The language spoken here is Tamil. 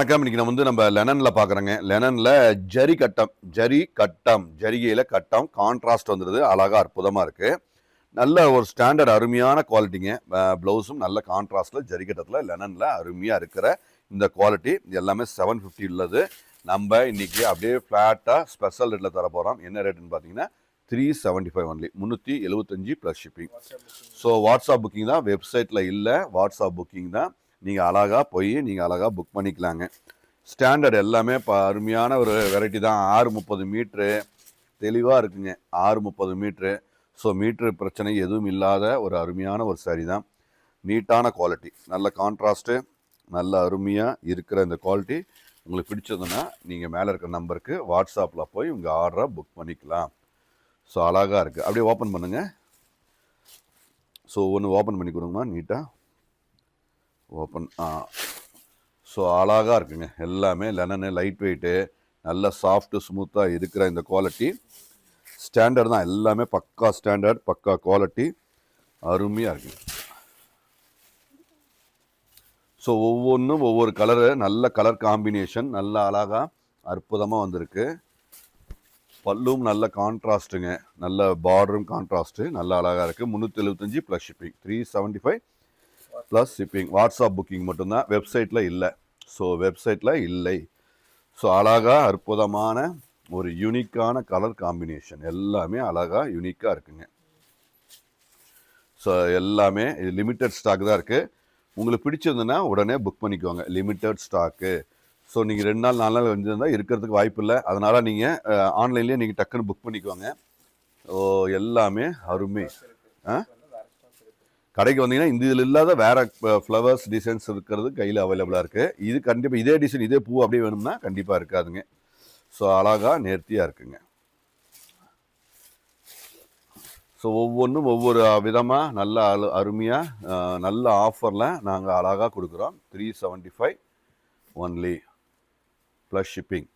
வணக்கம். இன்னைக்கு நம்ம லெனன்ல பார்க்குறோங்க. லெனன்ல ஜரிகையில் கட்டம் கான்ட்ராஸ்ட் வந்துடுது. அழகாக அற்புதமாக இருக்குது. நல்ல ஒரு ஸ்டாண்டர்ட் அருமையான குவாலிட்டிங்க. ப்ளவுஸும் நல்ல கான்ட்ராஸ்டில் ஜரிகட்டத்தில் லெனனில் அருமையாக இருக்கிற இந்த குவாலிட்டி எல்லாமே 750 உள்ளது. நம்ம இன்னைக்கு அப்படியே ஃப்ளாட்டாக ஸ்பெஷல் ரேட்டில் தர போகிறோம். என்ன ரேட்டுன்னு பார்த்தீங்கன்னா 375 only, 375 plus shipping. So WhatsApp booking தான், வெப்சைட்டில் இல்லை. வாட்ஸ்அப் புக்கிங் தான். நீங்கள் அழகாக போய் நீங்கள் அழகாக புக் பண்ணிக்கலாங்க. ஸ்டாண்டர்ட் எல்லாமே இப்போ அருமையான ஒரு வெரைட்டி தான். 630 மீட்ரு தெளிவாக இருக்குங்க. 630 மீட்ரு. ஸோ மீட்ரு பிரச்சனை எதுவும் இல்லாத ஒரு அருமையான ஒரு சாரி தான். நீட்டான குவாலிட்டி, நல்ல கான்ட்ராஸ்ட்டு, நல்ல அருமையாக இருக்கிற இந்த குவாலிட்டி உங்களுக்கு பிடிச்சதுன்னா நீங்கள் மேலே இருக்கிற நம்பருக்கு வாட்ஸ்அப்பில் போய் உங்கள் ஆர்டரை புக் பண்ணிக்கலாம். ஸோ அழகாக இருக்குது. அப்படியே ஓப்பன் பண்ணுங்கள். ஸோ ஒன்று ஓப்பன் பண்ணி கொடுங்கம்மா நீட்டாக. ஓப்பன். ஸோ அழகாக இருக்குங்க. எல்லாமே லெனனு, லைட் வெயிட்டு, நல்ல சாஃப்ட்டு ஸ்மூத்தாக இருக்கிற இந்த குவாலிட்டி ஸ்டாண்டர்ட் தான். எல்லாமே பக்கா ஸ்டாண்டர்ட், பக்கா குவாலிட்டி, அருமையாக இருக்குங்க. ஸோ ஒவ்வொன்றும் ஒவ்வொரு கலரு, நல்ல கலர் காம்பினேஷன், நல்ல அழகாக அற்புதமாக வந்திருக்கு. பல்லும் நல்ல கான்ட்ராஸ்ட்டுங்க, நல்ல பார்டரும் கான்ட்ராஸ்ட்டு, நல்ல அழகாக இருக்குது. 375 plus shipping, 375 plus shipping. WhatsApp booking மட்டும்தான், வெப்சைட்டில் இல்லை. ஸோ வெப்சைட்டில் இல்லை. ஸோ அழகாக அற்புதமான ஒரு யூனிக்கான கலர் காம்பினேஷன், எல்லாமே அழகாக யூனிக்காக இருக்குங்க. ஸோ எல்லாமே இது லிமிட்டட் ஸ்டாக் தான் இருக்குது. உங்களுக்கு பிடிச்சிருந்ததுன்னா உடனே புக் பண்ணிக்கோங்க. Limited stock. ஸோ நீங்கள் 2 நாள் 4 நாள் வந்துருந்தால் இருக்கிறதுக்கு வாய்ப்பு இல்லை. அதனால் நீங்கள் ஆன்லைன்லேயே நீங்கள் டக்குன்னு புக் பண்ணிக்கோங்க. ஓ எல்லாமே அருமை. கடைக்கு வந்தீங்கன்னா இந்த இதில் இல்லாத வேறு ஃப்ளவர்ஸ் டிசைன்ஸ் இருக்கிறது கையில் அவைலபிளாக இருக்குது. இது கண்டிப்பாக இதே டிசைன் இதே பூ அப்படியே வேணும்னா கண்டிப்பாக இருக்காதுங்க. ஸோ அழகாக நேர்த்தியாக இருக்குங்க. ஸோ ஒவ்வொன்றும் ஒவ்வொரு விதமாக நல்ல அருமையாக நல்ல ஆஃபரில் நாங்கள் அழகாக கொடுக்குறோம். 375 ஒன்லி ப்ளஸ் ஷிப்பிங்.